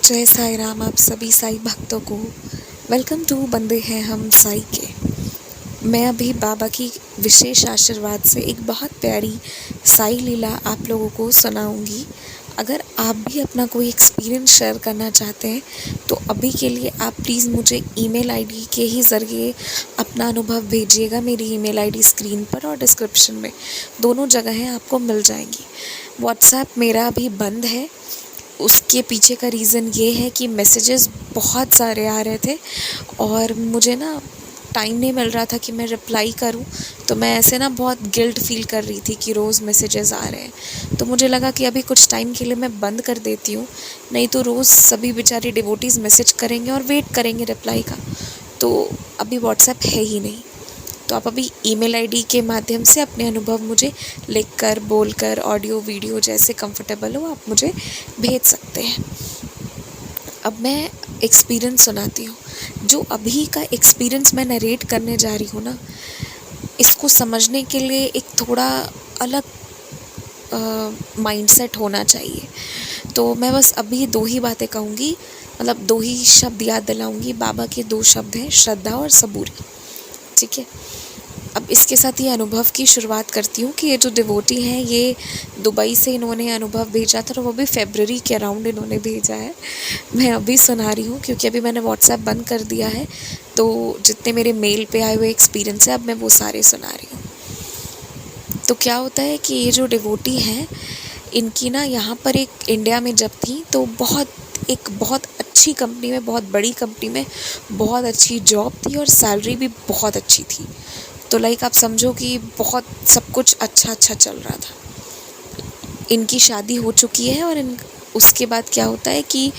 जय साई राम आप सभी साई भक्तों को। वेलकम टू बंदे हैं हम साई के। मैं अभी बाबा की विशेष आशीर्वाद से एक बहुत प्यारी साई लीला आप लोगों को सुनाऊंगी। अगर आप भी अपना कोई एक्सपीरियंस शेयर करना चाहते हैं तो अभी के लिए आप प्लीज़ मुझे ईमेल आईडी के ही ज़रिए अपना अनुभव भेजिएगा। मेरी ईमेल आईडी स्क्रीन पर और डिस्क्रिप्शन में दोनों जगहें आपको मिल जाएंगी। व्हाट्सएप मेरा अभी बंद है, उसके पीछे का रीज़न ये है कि मैसेजेस बहुत सारे आ रहे थे और मुझे ना टाइम नहीं मिल रहा था कि मैं रिप्लाई करूं। तो मैं ऐसे ना बहुत गिल्ट फील कर रही थी कि रोज़ मैसेजेस आ रहे हैं। तो मुझे लगा कि अभी कुछ टाइम के लिए मैं बंद कर देती हूँ, नहीं तो रोज़ सभी बेचारे डिवोटीज़ मैसेज करेंगे और वेट करेंगे रिप्लाई का। तो अभी व्हाट्सएप है ही नहीं, तो आप अभी ईमेल आईडी के माध्यम से अपने अनुभव मुझे लिखकर, बोलकर, ऑडियो वीडियो जैसे कंफर्टेबल हो आप मुझे भेज सकते हैं। अब मैं एक्सपीरियंस सुनाती हूँ। जो अभी का एक्सपीरियंस मैं नरेट करने जा रही हूँ ना, इसको समझने के लिए एक थोड़ा अलग माइंडसेट होना चाहिए। तो मैं बस अभी दो ही बातें कहूँगी, मतलब दो ही शब्द याद दिलाऊँगी। बाबा के दो शब्द हैं, श्रद्धा और सबूरी। ठीक है, अब इसके साथ ये अनुभव की शुरुआत करती हूँ कि ये जो डिवोटी हैं ये दुबई से इन्होंने अनुभव भेजा था और वो भी फरवरी के अराउंड इन्होंने भेजा है। मैं अभी सुना रही हूँ क्योंकि अभी मैंने व्हाट्सएप बंद कर दिया है, तो जितने मेरे मेल पे आए हुए एक्सपीरियंस है अब मैं वो सारे सुना रही हूँ। तो क्या होता है कि ये जो डिवोटी हैं इनकी ना यहाँ पर एक इंडिया में जब थी तो बहुत अच्छी कंपनी में, बहुत बड़ी कंपनी में बहुत अच्छी जॉब थी और सैलरी भी बहुत अच्छी थी। तो लाइक आप समझो कि बहुत सब कुछ अच्छा चल रहा था। इनकी शादी हो चुकी है और उसके बाद क्या होता है कि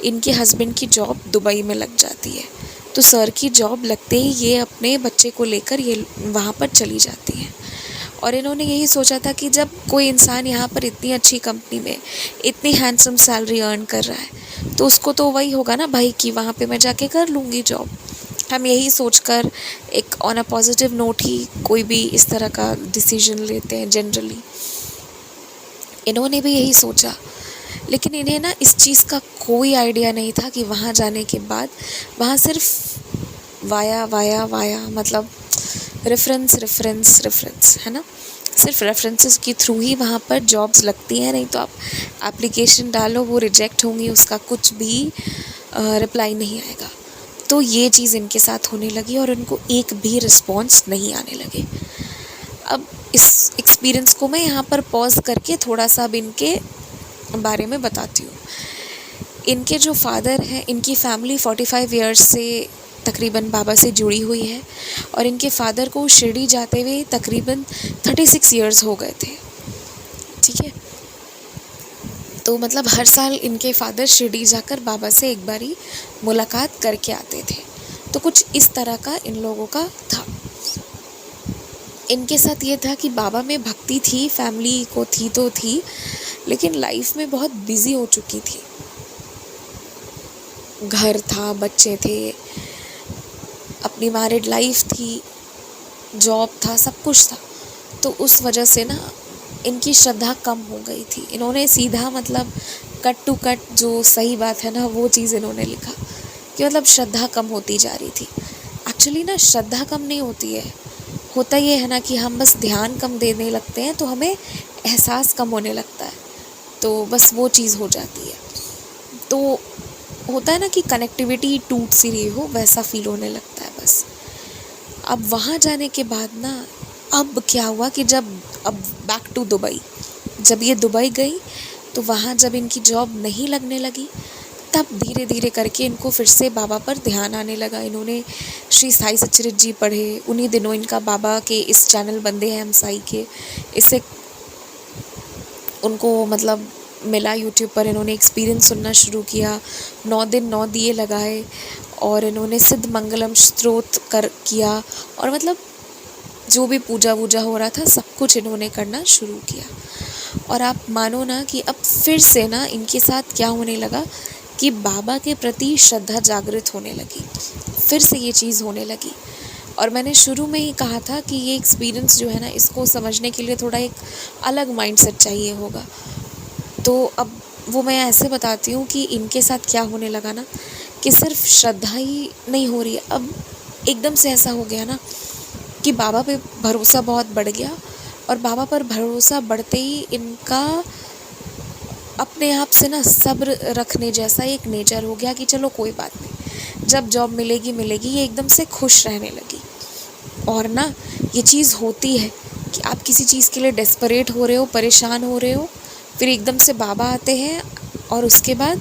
इनके हस्बैंड की जॉब दुबई में लग जाती है। तो सर की जॉब लगते ही ये अपने बच्चे को लेकर ये वहाँ पर चली जाती हैं। और इन्होंने यही सोचा था कि जब कोई इंसान यहाँ पर इतनी अच्छी कंपनी में इतनी हैंडसम सैलरी अर्न कर रहा है तो उसको तो वही होगा ना भाई कि वहाँ पे मैं जाके कर लूँगी जॉब। हम यही सोचकर एक ऑन अ पॉजिटिव नोट ही कोई भी इस तरह का डिसीजन लेते हैं जनरली। इन्होंने भी यही सोचा, लेकिन इन्हें ना इस चीज़ का कोई आइडिया नहीं था कि वहाँ जाने के बाद वहाँ सिर्फ वाया मतलब रेफरेंस है ना, सिर्फ रेफरेंसेस के थ्रू ही वहाँ पर जॉब्स लगती हैं। नहीं तो आप एप्लीकेशन डालो वो रिजेक्ट होंगी, उसका कुछ भी रिप्लाई नहीं आएगा। तो ये चीज़ इनके साथ होने लगी और इनको एक भी रिस्पॉन्स नहीं आने लगे। अब इस एक्सपीरियंस को मैं यहाँ पर पॉज करके थोड़ा सा अब इनके बारे में बताती हूँ। इनके जो फादर हैं, इनकी फैमिली 45 ईयर्स से तकरीबन बाबा से जुड़ी हुई है और इनके फादर को शिरडी जाते हुए तकरीबन 36 ईयर्स हो गए थे। ठीक है, तो मतलब हर साल इनके फादर शिरडी जाकर बाबा से एक बारी मुलाकात करके आते थे। तो कुछ इस तरह का इन लोगों का था। इनके साथ ये था कि बाबा में भक्ति थी, फैमिली को थी तो थी, लेकिन लाइफ में बहुत बिजी हो चुकी थी। घर था, बच्चे थे, अपनी मैरिड लाइफ थी, जॉब था, सब कुछ था। तो उस वजह से ना इनकी श्रद्धा कम हो गई थी। इन्होंने सीधा मतलब कट टू कट जो सही बात है ना वो चीज़ इन्होंने लिखा कि मतलब श्रद्धा कम होती जा रही थी। एक्चुअली ना श्रद्धा कम नहीं होती है, होता ये है ना कि हम बस ध्यान कम देने लगते हैं तो हमें एहसास कम होने लगता है, तो बस वो चीज़ हो जाती है। तो होता है ना कि कनेक्टिविटी टूट सी रही हो, वैसा फील होने लगता है बस। अब वहाँ जाने के बाद ना अब क्या हुआ कि जब अब बैक टू दुबई, जब ये दुबई गई तो वहाँ जब इनकी जॉब नहीं लगने लगी तब धीरे धीरे करके इनको फिर से बाबा पर ध्यान आने लगा। इन्होंने श्री साई सच्चरित्र जी पढ़े। उन्हीं दिनों इनका बाबा के इस चैनल बंदे हैं हम साई के, इससे उनको मतलब मिला यूट्यूब पर। इन्होंने एक्सपीरियंस सुनना शुरू किया, 9 दिन 9 दिए लगाए और इन्होंने सिद्ध मंगलम स्तोत्र किया और मतलब जो भी पूजा वूजा हो रहा था सब कुछ इन्होंने करना शुरू किया। और आप मानो ना कि अब फिर से ना इनके साथ क्या होने लगा कि बाबा के प्रति श्रद्धा जागृत होने लगी, फिर से ये चीज़ होने लगी। और मैंने शुरू में ही कहा था कि ये एक्सपीरियंस जो है ना इसको समझने के लिए थोड़ा एक अलग माइंडसेट चाहिए होगा। तो अब वो मैं ऐसे बताती हूँ कि इनके साथ क्या होने लगा ना, कि सिर्फ श्रद्धा ही नहीं हो रही है, अब एकदम से ऐसा हो गया ना कि बाबा पे भरोसा बहुत बढ़ गया, और बाबा पर भरोसा बढ़ते ही इनका अपने आप से ना सब्र रखने जैसा एक नेचर हो गया कि चलो कोई बात नहीं, जब जॉब मिलेगी मिलेगी, ये एकदम से खुश रहने लगी। और ना ये चीज़ होती है कि आप किसी चीज़ के लिए डेस्परेट हो रहे हो, परेशान हो रहे हो, फिर एकदम से बाबा आते हैं और उसके बाद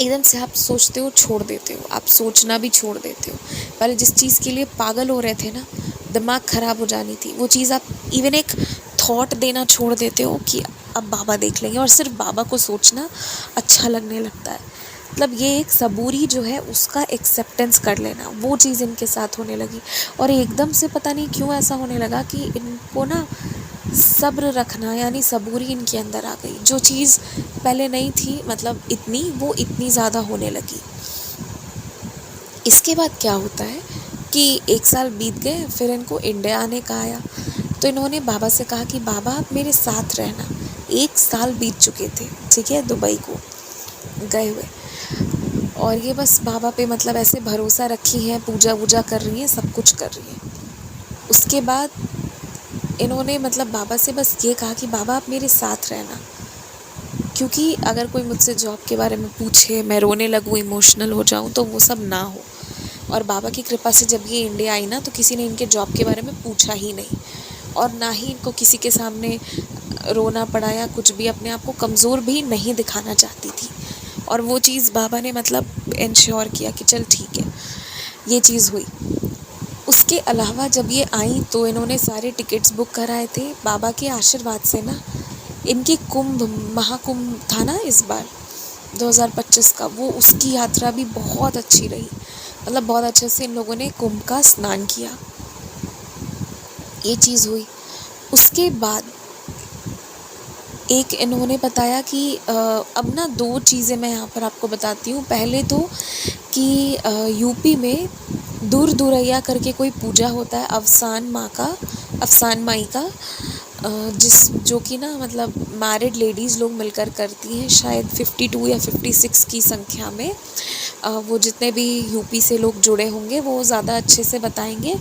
एकदम से आप सोचते हो, छोड़ देते हो, आप सोचना भी छोड़ देते हो। पहले जिस चीज़ के लिए पागल हो रहे थे ना, दिमाग ख़राब हो जानी थी, वो चीज़ आप इवन एक थॉट देना छोड़ देते हो कि अब बाबा देख लेंगे, और सिर्फ बाबा को सोचना अच्छा लगने लगता है। मतलब ये एक सबूरी जो है उसका एक्सेप्टेंस कर लेना, वो चीज़ इनके साथ होने लगी। और एकदम से पता नहीं क्यों ऐसा होने लगा कि इनको ना सब्र रखना यानी सबूरी इनके अंदर आ गई, जो चीज़ पहले नहीं थी, मतलब इतनी, वो इतनी ज़्यादा होने लगी। इसके बाद क्या होता है कि 1 साल बीत गए, फिर इनको इंडिया आने का आया, तो इन्होंने बाबा से कहा कि बाबा आप मेरे साथ रहना। 1 साल बीत चुके थे, ठीक है, दुबई को गए हुए, और ये बस बाबा पे मतलब ऐसे भरोसा रखी हैं, पूजा वूजा कर रही हैं, सब कुछ कर रही हैं। उसके बाद इन्होंने मतलब बाबा से बस ये कहा कि बाबा आप मेरे साथ रहना, क्योंकि अगर कोई मुझसे जॉब के बारे में पूछे, मैं रोने लगूँ, इमोशनल हो जाऊँ, तो वो सब ना हो। और बाबा की कृपा से जब ये इंडिया आई ना, तो किसी ने इनके जॉब के बारे में पूछा ही नहीं, और ना ही इनको किसी के सामने रोना पड़ा या कुछ भी। अपने आप को कमज़ोर भी नहीं दिखाना चाहती थी, और वो चीज़ बाबा ने मतलब इंश्योर किया कि चल ठीक है, ये चीज़ हुई। उसके अलावा जब ये आई तो इन्होंने सारे टिकट्स बुक कराए थे। बाबा के आशीर्वाद से ना इनकी महाकुंभ था ना इस बार 2025 का, वो उसकी यात्रा भी बहुत अच्छी रही। मतलब बहुत अच्छे से इन लोगों ने कुंभ का स्नान किया, ये चीज़ हुई। उसके बाद एक इन्होंने बताया कि अब ना 2 चीज़ें मैं यहाँ पर आपको बताती हूँ। पहले तो कि यूपी में दूर दूरैया करके कोई पूजा होता है, अफसान माई का, जो कि ना मतलब मैरिड लेडीज़ लोग मिलकर करती हैं, शायद 52 या 56 की संख्या में। वो जितने भी यूपी से लोग जुड़े होंगे वो ज़्यादा अच्छे से बताएंगे।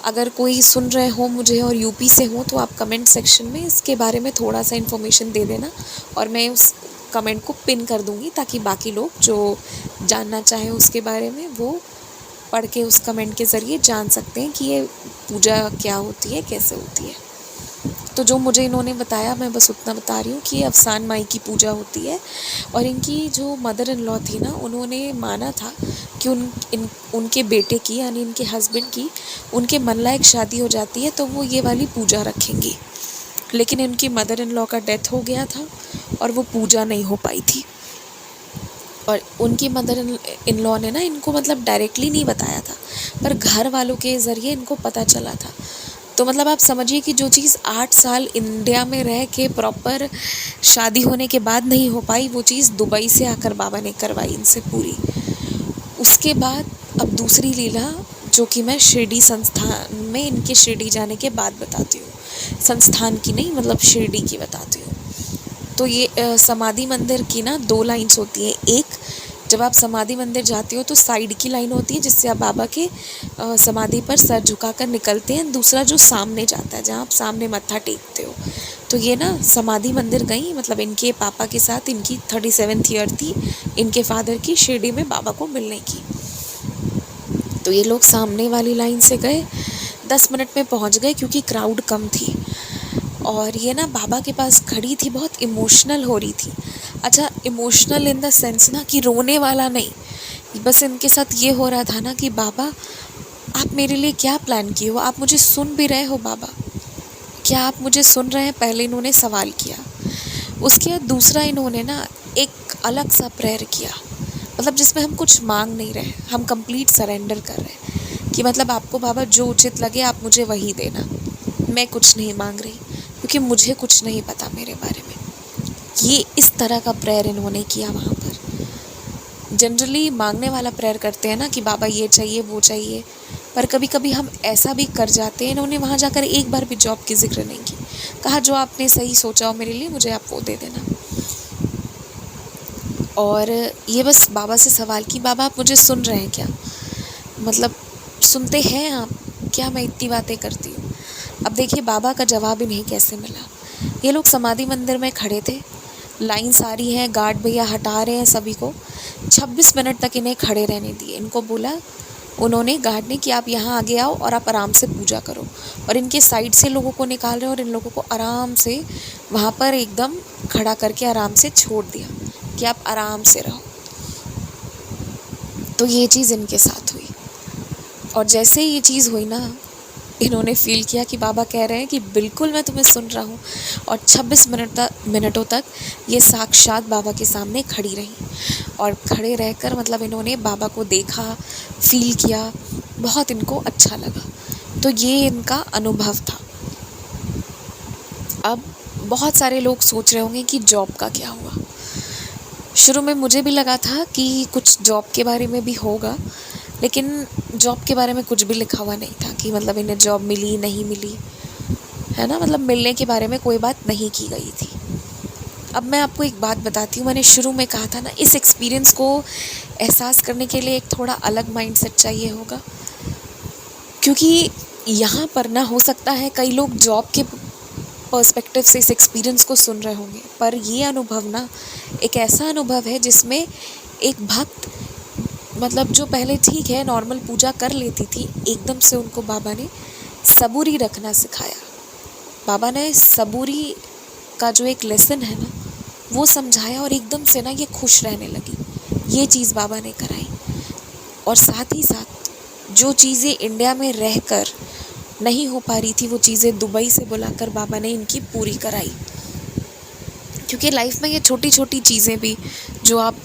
अगर कोई सुन रहे हो मुझे और यूपी से हो तो आप कमेंट सेक्शन में इसके बारे में थोड़ा सा इन्फॉर्मेशन दे देना, और मैं उस कमेंट को पिन कर दूँगी, ताकि बाकी लोग जो जानना चाहें उसके बारे में वो पढ़ के उस कमेंट के ज़रिए जान सकते हैं कि ये पूजा क्या होती है, कैसे होती है। तो जो मुझे इन्होंने बताया मैं बस उतना बता रही हूँ कि अफसान माई की पूजा होती है, और इनकी जो मदर इन लॉ थी ना, उन्होंने माना था कि उनके बेटे की यानी इनके हस्बैंड की उनके मन लायक शादी हो जाती है तो वो ये वाली पूजा रखेंगी। लेकिन इनकी मदर इन लॉ का डेथ हो गया था और वो पूजा नहीं हो पाई थी, और उनकी मदर इन लॉ ने ना इनको मतलब डायरेक्टली नहीं बताया था, पर घर वालों के ज़रिए इनको पता चला था। तो मतलब आप समझिए कि जो चीज़ 8 साल इंडिया में रह के प्रॉपर शादी होने के बाद नहीं हो पाई, वो चीज़ दुबई से आकर बाबा ने करवाई इनसे पूरी। उसके बाद अब दूसरी लीला, जो कि मैं शिरडी संस्थान में इनके शिरडी जाने के बाद बताती हूँ, संस्थान की नहीं मतलब शिरडी की बताती हूँ। तो ये समाधि मंदिर की ना 2 लाइन्स होती हैं। एक, जब आप समाधि मंदिर जाते हो तो साइड की लाइन होती है जिससे आप बाबा के समाधि पर सर झुकाकर निकलते हैं। दूसरा जो सामने जाता है, जहाँ आप सामने मत्था टेकते हो। तो ये ना समाधि मंदिर गई, मतलब इनके पापा के साथ, इनकी 37th ईयर थी इनके फादर की, शिरडी में बाबा को मिलने की। तो ये लोग सामने वाली लाइन से गए, 10 मिनट में पहुँच गए क्योंकि क्राउड कम थी। और ये ना बाबा के पास खड़ी थी, बहुत इमोशनल हो रही थी। अच्छा, इमोशनल इन द सेंस ना कि रोने वाला नहीं, बस इनके साथ ये हो रहा था ना कि बाबा आप मेरे लिए क्या प्लान किए हो, आप मुझे सुन भी रहे हो बाबा, क्या आप मुझे सुन रहे हैं? पहले इन्होंने सवाल किया। उसके बाद दूसरा इन्होंने ना एक अलग सा प्रेयर किया, मतलब जिसमें हम कुछ मांग नहीं रहे, हम कंप्लीट सरेंडर कर रहे हैं कि मतलब आपको बाबा जो उचित लगे आप मुझे वही देना, मैं कुछ नहीं मांग रही क्योंकि मुझे कुछ नहीं पता मेरे बारे में। ये इस तरह का प्रेयर इन्होंने किया वहाँ पर। जनरली मांगने वाला प्रेयर करते हैं ना कि बाबा ये चाहिए वो चाहिए, पर कभी कभी हम ऐसा भी कर जाते हैं। इन्होंने वहाँ जाकर एक बार भी जॉब की जिक्र नहीं की, कहा जो आपने सही सोचा हो मेरे लिए मुझे आप वो दे देना। और ये बस बाबा से सवाल कि बाबा आप मुझे सुन रहे हैं क्या, मतलब सुनते हैं आप क्या मैं इतनी बातें करती हूँ। अब देखिए बाबा का जवाब इन्हें कैसे मिला। ये लोग समाधि मंदिर में खड़े थे, लाइन सारी है, गार्ड भैया हटा रहे हैं सभी को। 26 मिनट तक इन्हें खड़े रहने दिए। इनको बोला उन्होंने, गार्ड ने, कि आप यहाँ आगे आओ और आप आराम से पूजा करो। और इनके साइड से लोगों को निकाल रहे हैं और इन लोगों को आराम से वहाँ पर एकदम खड़ा करके आराम से छोड़ दिया कि आप आराम से रहो। तो ये चीज़ इनके साथ हुई। और जैसे ये चीज़ हुई ना, इन्होंने फील किया कि बाबा कह रहे हैं कि बिल्कुल मैं तुम्हें सुन रहा हूँ। और 26 मिनटों तक ये साक्षात बाबा के सामने खड़ी रही। और खड़े रहकर मतलब इन्होंने बाबा को देखा, फील किया, बहुत इनको अच्छा लगा। तो ये इनका अनुभव था। अब बहुत सारे लोग सोच रहे होंगे कि जॉब का क्या हुआ। शुरू में मुझे भी लगा था कि कुछ जॉब के बारे में भी होगा, लेकिन जॉब के बारे में कुछ भी लिखा हुआ नहीं था कि मतलब इन्हें जॉब मिली नहीं मिली, है ना, मतलब मिलने के बारे में कोई बात नहीं की गई थी। अब मैं आपको एक बात बताती हूँ, मैंने शुरू में कहा था ना, इस एक्सपीरियंस को एहसास करने के लिए एक थोड़ा अलग माइंडसेट चाहिए होगा। क्योंकि यहाँ पर ना, हो सकता है कई लोग जॉब के पर्सपेक्टिव से इस एक्सपीरियंस को सुन रहे होंगे, पर ये अनुभव ना एक ऐसा अनुभव है जिसमें एक भक्त, मतलब जो पहले ठीक है नॉर्मल पूजा कर लेती थी, एकदम से उनको बाबा ने सबूरी रखना सिखाया। बाबा ने सबूरी का जो एक लेसन है ना, वो समझाया और एकदम से ना ये खुश रहने लगी। ये चीज़ बाबा ने कराई। और साथ ही साथ जो चीज़ें इंडिया में रहकर नहीं हो पा रही थी, वो चीज़ें दुबई से बुलाकर बाबा ने इनकी पूरी कराई। क्योंकि लाइफ में ये छोटी छोटी चीज़ें भी जो आप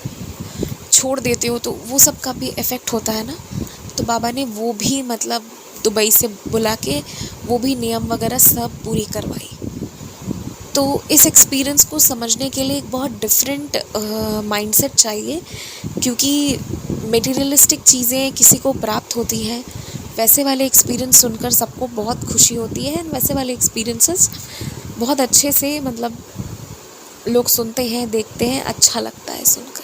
छोड़ देते हो तो वो सब का भी इफ़ेक्ट होता है ना। तो बाबा ने वो भी मतलब दुबई से बुला के वो भी नियम वगैरह सब पूरी करवाई। तो इस एक्सपीरियंस को समझने के लिए एक बहुत डिफरेंट माइंडसेट चाहिए। क्योंकि मटेरियलिस्टिक चीज़ें किसी को प्राप्त होती हैं, वैसे वाले एक्सपीरियंस सुनकर सबको बहुत खुशी होती है। वैसे वाले एक्सपीरियंसेस बहुत अच्छे से मतलब लोग सुनते हैं, देखते हैं, अच्छा लगता है सुनकर।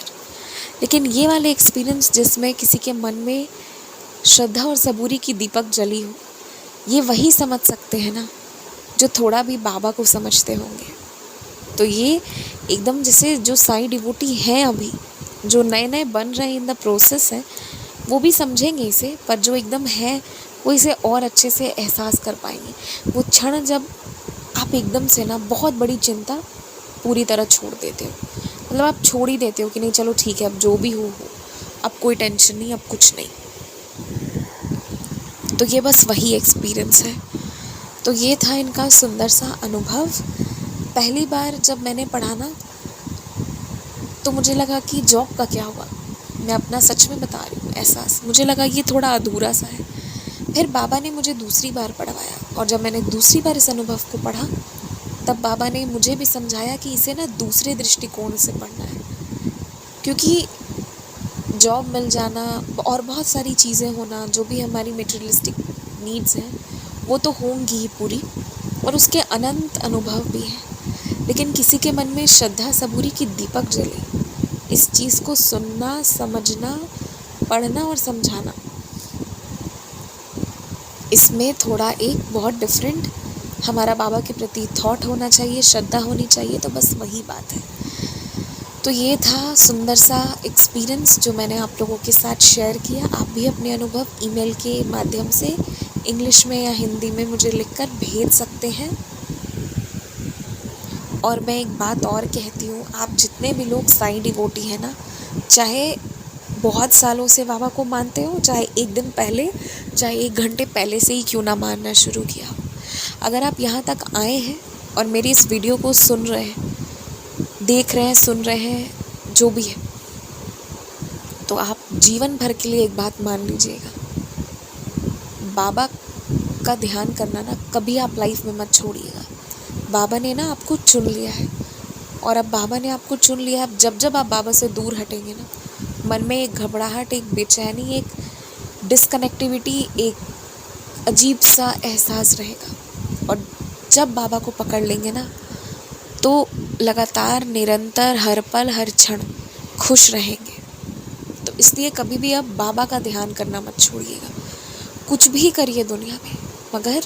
लेकिन ये वाले एक्सपीरियंस जिसमें किसी के मन में श्रद्धा और सबूरी की दीपक जली हो, ये वही समझ सकते हैं ना जो थोड़ा भी बाबा को समझते होंगे। तो ये एकदम जैसे जो साईं डिवोटी हैं अभी, जो नए नए बन रहे हैं, इन द प्रोसेस है, वो भी समझेंगे इसे। पर जो एकदम है वो इसे और अच्छे से एहसास कर पाएंगे। वो क्षण जब आप एकदम से ना बहुत बड़ी चिंता पूरी तरह छोड़ देते हो, मतलब आप छोड़ ही देते हो कि नहीं चलो ठीक है, अब जो भी हो, अब कोई टेंशन नहीं, अब कुछ नहीं। तो ये बस वही एक्सपीरियंस है। तो ये था इनका सुंदर सा अनुभव। पहली बार जब मैंने पढ़ा ना, तो मुझे लगा कि जॉब का क्या हुआ। मैं अपना सच में बता रही हूँ एहसास, मुझे लगा ये थोड़ा अधूरा सा है। फिर बाबा ने मुझे दूसरी बार पढ़वाया, और जब मैंने दूसरी बार इस अनुभव को पढ़ा, तब बाबा ने मुझे भी समझाया कि इसे ना दूसरे दृष्टिकोण से पढ़ना है। क्योंकि जॉब मिल जाना और बहुत सारी चीज़ें होना, जो भी हमारी मटेरियलिस्टिक नीड्स हैं, वो तो होंगी ही पूरी, और उसके अनंत अनुभव भी हैं। लेकिन किसी के मन में श्रद्धा सबूरी की दीपक जले, इस चीज़ को सुनना, समझना, पढ़ना और समझाना, इसमें थोड़ा एक बहुत डिफरेंट हमारा बाबा के प्रति थॉट होना चाहिए, श्रद्धा होनी चाहिए। तो बस वही बात है। तो ये था सुंदर सा एक्सपीरियंस जो मैंने आप लोगों के साथ शेयर किया। आप भी अपने अनुभव ईमेल के माध्यम से इंग्लिश में या हिंदी में मुझे लिखकर भेज सकते हैं। और मैं एक बात और कहती हूँ, आप जितने भी लोग साईं डिवोटी हैं ना, चाहे बहुत सालों से बाबा को मानते हो, चाहे एक दिन पहले, चाहे 1 घंटे पहले से ही क्यों ना मानना शुरू किया हो, अगर आप यहाँ तक आए हैं और मेरी इस वीडियो को सुन रहे हैं, देख रहे हैं, सुन रहे हैं, जो भी है, तो आप जीवन भर के लिए एक बात मान लीजिएगा, बाबा का ध्यान करना ना कभी आप लाइफ में मत छोड़िएगा। बाबा ने ना आपको चुन लिया है, और अब बाबा ने आपको चुन लिया है। अब जब जब आप बाबा से दूर हटेंगे ना, मन में एक घबराहट, एक बेचैनी, एक डिस्कनेक्टिविटी, एक अजीब सा एहसास रहेगा। और जब बाबा को पकड़ लेंगे ना, तो लगातार, निरंतर, हर पल, हर क्षण खुश रहेंगे। तो इसलिए कभी भी आप बाबा का ध्यान करना मत छोड़िएगा। कुछ भी करिए दुनिया में, मगर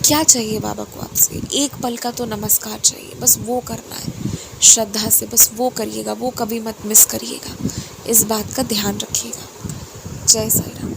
क्या चाहिए बाबा को आपसे? एक पल का तो नमस्कार चाहिए, बस वो करना है श्रद्धा से, बस वो करिएगा, वो कभी मत मिस करिएगा। इस बात का ध्यान रखिएगा। जय साईं राम।